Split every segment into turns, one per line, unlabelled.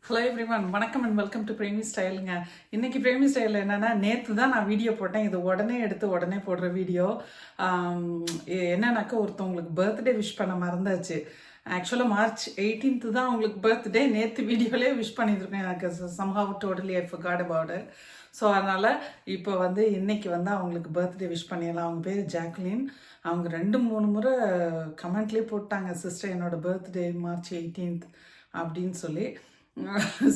Hello everyone, வணக்கம் and welcome to Premi ஸ்டைலுங்க. இன்னைக்கு பிரேமி ஸ்டைலில் என்னென்னா, நேற்று தான் நான் வீடியோ போட்டேன். இது உடனே எடுத்து உடனே போடுற வீடியோ. என்னன்னாக்கா, ஒருத்தவங்களுக்கு பர்த்டே விஷ் பண்ண மறந்தாச்சு. ஆக்சுவலாக March 18th தான் அவங்களுக்கு பர்த்டே. நேற்று வீடியோலேயே விஷ் பண்ணியிருக்கேன். எனக்கு somehow totally I forgot about it. So அதனால் இப்போ இன்னைக்கு அவங்களுக்கு பர்த்டே விஷ் பண்ணிடலாம். அவங்க பேர் ஜாக்லின். அவங்க 2-3 முறை கமெண்ட்லேயே போட்டாங்க, சிஸ்டர் என்னோட பர்த்டே March 18th அப்படின்னு சொல்லி.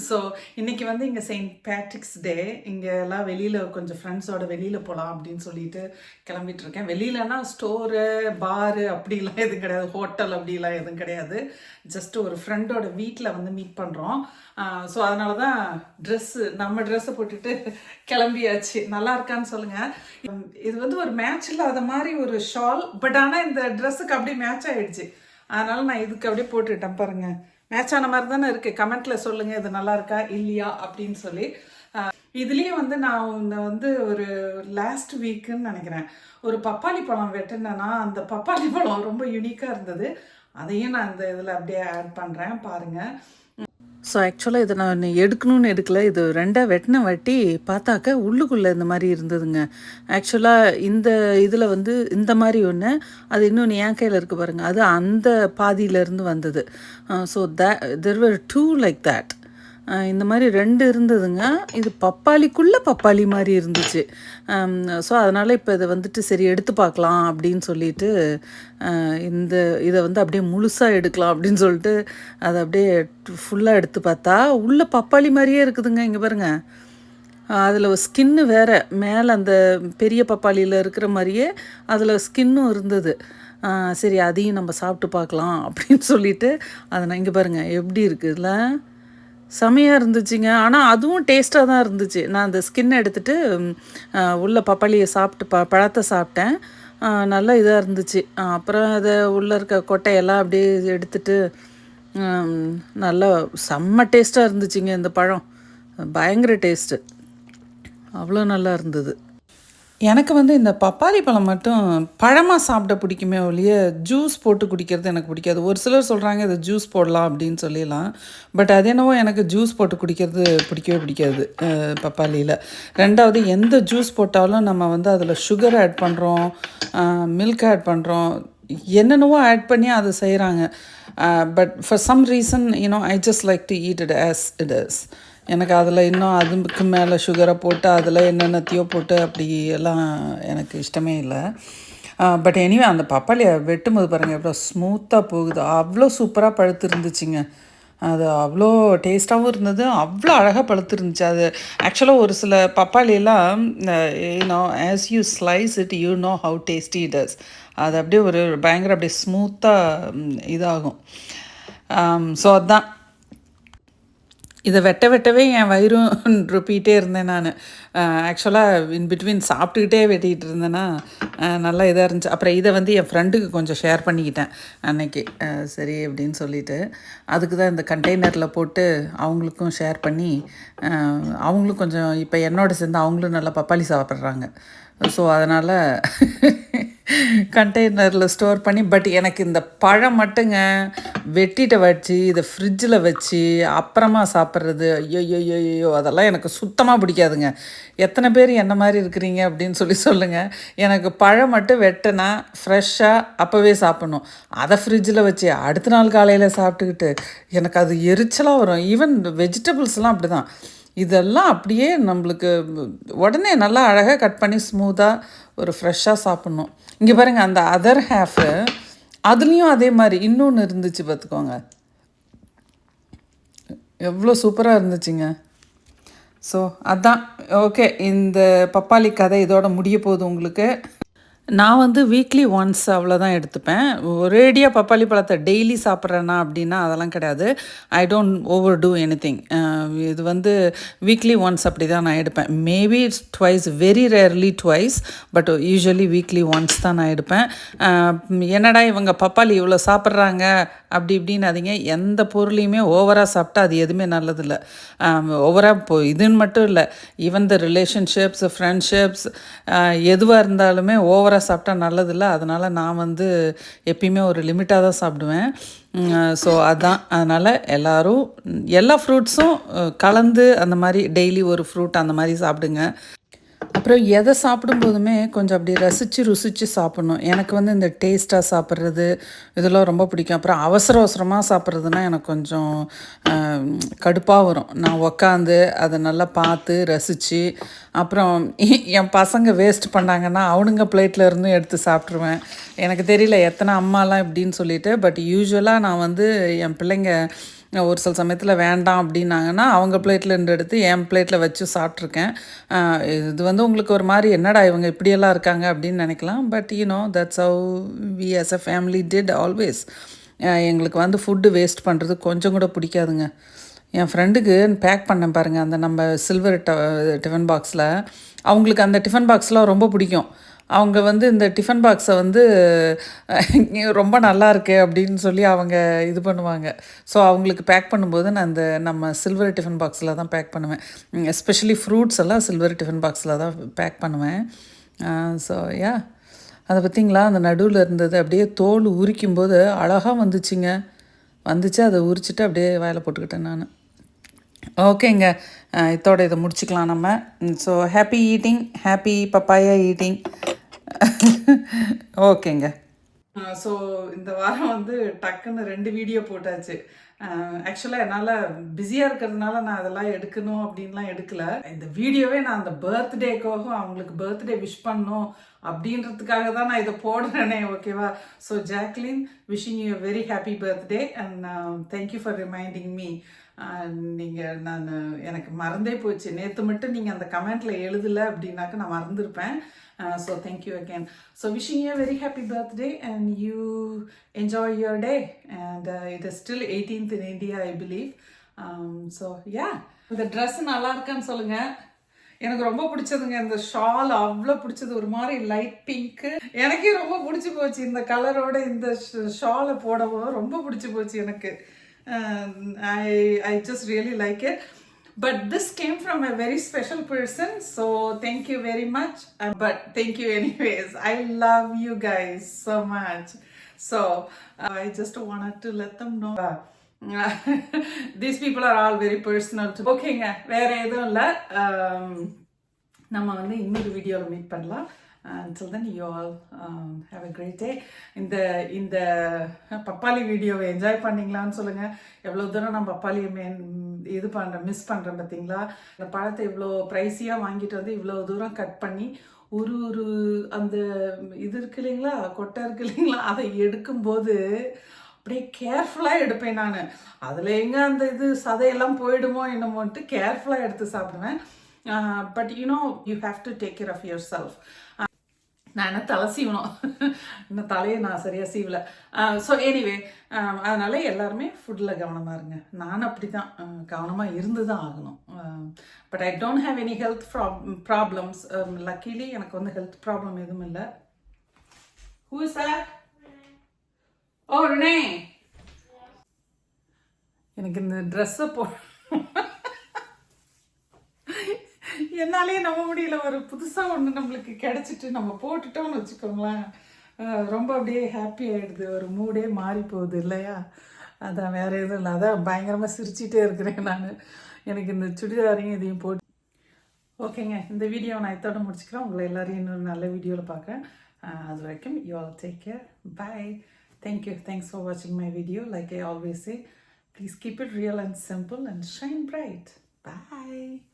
ஸோ இன்றைக்கி இங்கே செயின்ட் பேட்ரிக்ஸ் டே. இங்கே எல்லாம் வெளியில் கொஞ்சம் ஃப்ரெண்ட்ஸோட வெளியில் போகலாம் அப்படின்னு சொல்லிட்டு கிளம்பிட்டுருக்கேன். வெளியிலனா ஸ்டோரு, பாரு அப்படிலாம் எதுவும் கிடையாது, ஹோட்டல் அப்படிலாம் எதுவும் கிடையாது. ஜஸ்ட்டு ஒரு ஃப்ரெண்டோட வீட்டில் மீட் பண்ணுறோம். ஸோ அதனால தான் நம்ம ட்ரெஸ்ஸை போட்டுட்டு கிளம்பியாச்சு. நல்லா இருக்கான்னு சொல்லுங்கள். இது ஒரு மேட்ச் இல்லாத மாதிரி ஒரு ஷால், பட் ஆனால் இந்த ட்ரெஸ்ஸுக்கு அப்படியே மேட்ச் ஆகிடுச்சு. அதனால் நான் இதுக்கு அப்படியே போட்டுக்கிட்டேன். பாருங்கள், மேட்ச் ஆன மாதிரி தானே இருக்குது. கமெண்ட்டில் சொல்லுங்கள் இது நல்லா இருக்கா இல்லையா அப்படின்னு சொல்லி. இதுலேயே நான் ஒரு லாஸ்ட் வீக்குன்னு நினைக்கிறேன், ஒரு பப்பாளி பழம் வெட்டினேன்னா அந்த பப்பாளி பழம் ரொம்ப யூனிக்காக இருந்தது. அதையும் நான் இந்த இதில் அப்படியே ஆட் பண்ணுறேன், பாருங்கள். ஸோ ஆக்சுவலாக இதை நான் எடுக்கணும்னு எடுக்கல. இது ரெண்டாக வெட்டின வாட்டி பார்த்தாக்க உள்ளுக்குள்ளே இந்த மாதிரி இருந்ததுங்க. ஆக்சுவலாக இந்த இதில் இந்த மாதிரி ஒன்று, அது இன்னொன்று என் கையில் இருக்குது பாருங்கள், அது அந்த பாதியிலேருந்து வந்தது. So there were 2 like that. இந்த மாதிரி 2 இருந்ததுங்க. இது பப்பாளிக்குள்ளே பப்பாளி மாதிரி இருந்துச்சு. ஸோ அதனால் இப்போ இதை சரி எடுத்து பார்க்கலாம் அப்படின்னு சொல்லிட்டு இதை அப்படியே முழுசாக எடுக்கலாம் அப்படின்னு சொல்லிட்டு அதை அப்படியே ஃபுல்லாக எடுத்து பார்த்தா உள்ளே பப்பாளி மாதிரியே இருக்குதுங்க. இங்கே பாருங்கள், அதில் ஸ்கின்னு வேறு, மேலே அந்த பெரிய பப்பாளியில் இருக்கிற மாதிரியே அதில் ஸ்கின்னும் இருந்தது. சரி அதையும் நம்ம சாப்பிட்டு பார்க்கலாம் அப்படின்னு சொல்லிட்டு அதை நான் இங்கே பாருங்கள் எப்படி இருக்குதுல்ல, செமையாக இருந்துச்சுங்க. ஆனால் அதுவும் டேஸ்ட்டாக தான் இருந்துச்சு. நான் அந்த ஸ்கின் எடுத்துகிட்டு உள்ள பப்பாளியை சாப்பிட்டு பழத்தை சாப்பிட்டேன். நல்லா இதாக இருந்துச்சு. அப்புறம் அதை உள்ளே இருக்க கொட்டையெல்லாம் அப்படியே எடுத்துட்டு நல்லா செம்ம டேஸ்ட்டாக இருந்துச்சுங்க. இந்த பழம் பயங்கர டேஸ்ட்டு, அவ்வளோ நல்லா இருந்தது. எனக்கு இந்த பப்பாளி பழம் மட்டும் பழமாக சாப்பிட பிடிக்குமே ஒழிய ஜூஸ் போட்டு குடிக்கிறது எனக்கு பிடிக்காது. ஒரு சிலர் சொல்கிறாங்க இதை ஜூஸ் போடலாம் அப்படின்னு சொல்லிடலாம். பட் அது என்னவோ எனக்கு ஜூஸ் போட்டு குடிக்கிறது பிடிக்கவே பிடிக்காது பப்பாளியில். ரெண்டாவது, எந்த ஜூஸ் போட்டாலும் நம்ம அதில் சுகர் ஆட் பண்ணுறோம், மில்க் ஆட் பண்ணுறோம், என்னென்னவோ ஆட் பண்ணி அதை செய்கிறாங்க. But for some reason I just like to eat it as it is. எனக்கு அதில் இன்னும் அதுக்கு மேலே சுகரை போட்டு அதில் என்னென்னத்தையோ போட்டு அப்படி எல்லாம் எனக்கு இஷ்டமே இல்லை. பட் எனிவே அந்த பப்பாளியை வெட்டும்போது பாருங்கள் எவ்வளோ ஸ்மூத்தாக போகுது. அவ்வளோ சூப்பராக பழுத்து இருந்துச்சுங்க. அது அவ்வளோ டேஸ்ட்டாகவும் இருந்தது, அவ்வளோ அழகாக பழுத்து இருந்துச்சு. அது ஆக்சுவலாக ஒரு சில பப்பாளியெல்லாம் as you slice it you know how tasty it is. அது அப்படியே ஒரு பயங்கர அப்படியே ஸ்மூத்தாக இதாகும். ஸோ அதுதான், இதை வெட்டவே என் வயிறும் ருப்பிகிட்டே இருந்தேன் நான். ஆக்சுவலாக இன் பிட்வீன் சாப்பிட்டுக்கிட்டே வெட்டிகிட்டு இருந்தேன்னா நல்லா இதாக இருந்துச்சு. அப்புறம் இதை என் ஃப்ரெண்டுக்கு கொஞ்சம் ஷேர் பண்ணிக்கிட்டேன் அன்னைக்கு. சரி அப்படின்னு சொல்லிட்டு அதுக்கு தான் இந்த கண்டெய்னரில் போட்டு அவங்களுக்கும் ஷேர் பண்ணி, அவங்களும் கொஞ்சம் இப்போ என்னோட சேர்ந்து அவங்களும் நல்லா பப்பாளி சாப்பிட்றாங்க. ஸோ அதனால் கண்டெய்னரில் ஸ்டோர் பண்ணி. பட் எனக்கு இந்த பழம் மட்டுங்க வெட்டிட்ட வச்சு இதை ஃப்ரிட்ஜில் வச்சு அப்புறமா சாப்பிட்றது, ஐயோ அதெல்லாம் எனக்கு சுத்தமாக பிடிக்காதுங்க. எத்தனை பேர் என்ன மாதிரி இருக்கிறீங்க அப்படின்னு சொல்லுங்கள். எனக்கு பழம் மட்டும் வெட்டினா ஃப்ரெஷ்ஷாக அப்போவே சாப்பிட்ணும். அதை ஃப்ரிட்ஜில் வச்சு அடுத்த நாள் காலையில் சாப்பிட்டுக்கிட்டு எனக்கு அது எரிச்சலாக வரும். ஈவன் வெஜிடபிள்ஸ்லாம் அப்படி தான். இதெல்லாம் அப்படியே நம்மளுக்கு உடனே நல்லா அழகாக கட் பண்ணி ஸ்மூத்தாக ஒரு ஃப்ரெஷ்ஷாக சாப்பிட்ணும். இங்கே பாருங்கள், அந்த அதர் ஹேஃபு அதுலேயும் அதே மாதிரி இன்னொன்று இருந்துச்சு பார்த்துக்கோங்க, எவ்வளோ சூப்பராக இருந்துச்சுங்க. ஸோ அதான் ஓகே, இந்த பப்பாளி கதை இதோட முடிய போகுது உங்களுக்கு. நான் வீக்லி ஒன்ஸ் அவ்வளோதான் எடுத்துப்பேன். ஒரேடியாக பப்பாளி பழத்தை டெய்லி சாப்பிட்றேன்னா அப்படின்னா அதெல்லாம் கிடையாது. I don't over two anything. இது வீக்லி ஒன்ஸ் அப்படி தான் நான் எடுப்பேன். Maybe it's twice, very rarely twice, but usually weekly once தான் நான் எடுப்பேன். என்னடா இவங்க பப்பாளி இவ்வளோ சாப்பிட்றாங்க அப்படி இப்படின்னாதீங்க. எந்த பொருளையுமே ஓவராக சாப்பிட்டா அது எதுவுமே நல்லதில்லை. ஓவராக இதுன்னு மட்டும் இல்லை, ஈவன் த ரிலேஷன்ஷிப்ஸ், ஃப்ரெண்ட்ஷிப்ஸ் எதுவாக இருந்தாலுமே ஓவராக ஃபுல்லாக சாப்பிட்டா நல்லதில்ல. அதனால் நான் வந்து எப்பயுமே ஒரு லிமிட்டாக தான் சாப்பிடுவேன். ஸோ அதான். அதனால் எல்லோரும் எல்லா ஃப்ரூட்ஸும் கலந்து அந்த மாதிரி டெய்லி ஒரு ஃப்ரூட் அந்த மாதிரி சாப்பிடுங்க. அப்புறம் எதை சாப்பிடும்போதுமே கொஞ்சம் அப்படி ருசித்து சாப்பிட்ணும். எனக்கு வந்து இந்த டேஸ்ட்டாக சாப்பிட்றது இதெல்லாம் ரொம்ப பிடிக்கும். அப்புறம் அவசரமாக சாப்பிட்றதுனா எனக்கு கொஞ்சம் கடுப்பாக வரும். நான் உக்காந்து அதை நல்லா பார்த்து ரசித்து அப்புறம் என் பசங்க வேஸ்ட் பண்ணாங்கன்னா அவனுங்க பிளேட்டில் இருந்தும் எடுத்து சாப்பிட்ருவேன். எனக்கு தெரியல எத்தனை அம்மாலாம் இப்படின்னு சொல்லிட்டு. பட் யூஸ்வலாக நான் வந்து என் பிள்ளைங்க ஒரு சில சமயத்தில் வேண்டாம் அப்படின்னாங்கன்னா அவங்க பிளேட்டில் இருந்து எடுத்து என் பிளேட்டில் வச்சு சாப்பிட்ருக்கேன். இது வந்து உங்களுக்கு ஒரு மாதிரி என்னடா இவங்க இப்படியெல்லாம் இருக்காங்க அப்படின்னு நினைக்கலாம். But that's how we as a family did always. எங்களுக்கு வந்து ஃபுட்டு வேஸ்ட் பண்ணுறது கொஞ்சம் கூட பிடிக்காதுங்க. என் ஃப்ரெண்டுக்கு பேக் பண்ணேன் பாருங்கள், அந்த நம்ம சில்வர் டிஃபன் பாக்ஸில். அவங்களுக்கு அந்த டிஃபன் பாக்ஸ்லாம் ரொம்ப பிடிக்கும். அவங்க வந்து இந்த டிஃபன் பாக்ஸை வந்து ரொம்ப நல்லா இருக்கு அப்படின்னு சொல்லி அவங்க இது பண்ணுவாங்க. ஸோ அவங்களுக்கு பேக் பண்ணும்போது நான் இந்த நம்ம சில்வர் டிஃபன் பாக்ஸில் தான் பேக் பண்ணுவேன். எஸ்பெஷலி ஃப்ரூட்ஸ் எல்லாம் சில்வர் டிஃபன் பாக்ஸில் தான் பேக் பண்ணுவேன். ஸோ யா, அதை பார்த்திங்களா, அந்த நடுவில் இருந்தது அப்படியே தோல் உரிக்கும்போது அழகாக வந்துச்சுங்க. வந்துச்சு, அதை உரிச்சிட்டு அப்படியே வாயில் போட்டுக்கிட்டேன் நான். ஓகேங்க, இதோட இதை முடிச்சுக்கலாம் நம்ம. So happy eating, happy papaya eating. ஓகேங்க. ஸோ இந்த வாரம் வந்து டக்குன்னு 2 வீடியோ போட்டாச்சு. ஆக்சுவலாக என்னால் பிஸியாக இருக்கிறதுனால நான் அதெல்லாம் எடுக்கணும் அப்படின்லாம் எடுக்கல. இந்த வீடியோவே நான் அந்த பர்த்டேக்காக அவங்களுக்கு பர்த்டே விஷ் பண்ணணும் அப்படின்றதுக்காக தான் நான் இதை போடுறேனே. ஓகேவா? So Jacqueline, wishing you very happy birthday and thank you for reminding me. நீங்கள் எனக்கு மறந்தே போச்சு. நேற்று மட்டும் நீங்கள் அந்த கமெண்ட்டில் எழுதலை அப்படின்னாக்க நான் மறந்துருப்பேன். So thank you again. So wishing you a very happy birthday and you enjoy your day. And it is still 18th in India, I believe. So yeah. இந்த ட்ரெஸ் நல்லா இருக்கான்னு சொல்லுங்க. எனக்கு ரொம்ப பிடிச்சதுங்க இந்த ஷால். அவ்வளோ பிடிச்சது, ஒரு மாதிரி லைட் பிங்க்கு. எனக்கே ரொம்ப பிடிச்சி போச்சு இந்த கலரோட இந்த ஷாலை போடவும் ரொம்ப பிடிச்சி போச்சு எனக்கு. I just really like it. But this came from a very special person, so thank you very much. But thank you anyways. I love you guys so much. So I just wanted to let them know. These people are all very personal to. ஓகேங்க, வேற எதுவும் இல்லை. நம்ம வந்து இன்னொரு வீடியோவில் meet பண்ணலாம். Until then, you all have a great day. இந்த பப்பாளி வீடியோவை என்ஜாய் பண்ணிங்களான்னு சொல்லுங்கள். எவ்வளோ தூரம் நான் பப்பாளியை மிஸ் பண்ணுறேன் பார்த்தீங்களா? இந்த பழத்தை இவ்வளோ ப்ரைஸியாக வாங்கிட்டு வந்து இவ்வளோ தூரம் கட் பண்ணி ஒரு அந்த இது இருக்கு இல்லைங்களா, கொட்டை இருக்கு இல்லைங்களா, அதை எடுக்கும்போது அப்படியே கேர்ஃபுல்லாக எடுப்பேன் நான். அதில் எங்கே அந்த இது சதையெல்லாம் போயிடுமோ என்னமோன்ட்டு கேர்ஃபுல்லாக எடுத்து சாப்பிடுவேன். But you have to take care of yourself. நான் என்ன தலை சீவணும், இன்னும் தலையை நான் சரியாக சீவலை. ஸோ எனிவே, அதனால் எல்லாருமே ஃபுட்டில் கவனமாக இருங்க. நானும் அப்படி தான் கவனமாக இருந்து தான் ஆகணும். But I don't have any health problems. Luckily எனக்கு வந்து ஹெல்த் ப்ராப்ளம் எதுவும் இல்லை. Who is that? Oh Rene, எனக்கு இந்த ட்ரெஸ்ஸை என்னாலே நம்ப முடியல. ஒரு புதுசாக ஒன்று நம்மளுக்கு கிடச்சிட்டு நம்ம போட்டுட்டோம்னு வச்சுக்கோங்களேன், ரொம்ப அப்படியே ஹாப்பி ஆகிடுது. ஒரு மூடே மாறி போகுது இல்லையா? அதான், வேறு எதுவும் இல்லை. அதான் பயங்கரமாக சிரிச்சிட்டே இருக்கிறேன் நான். எனக்கு இந்த சுடிதாரையும் இதையும் போட்டு. ஓகேங்க, இந்த வீடியோ நான் இதோட முடிச்சுக்கிறேன். உங்களை எல்லாரையும் இன்னொரு நல்ல வீடியோவில் பார்க்குறேன். அது வரைக்கும் you all take care. Bye. Thank you. Thanks for வாட்சிங் my video. Like I always say, please keep it real and simple and shine bright. Bye.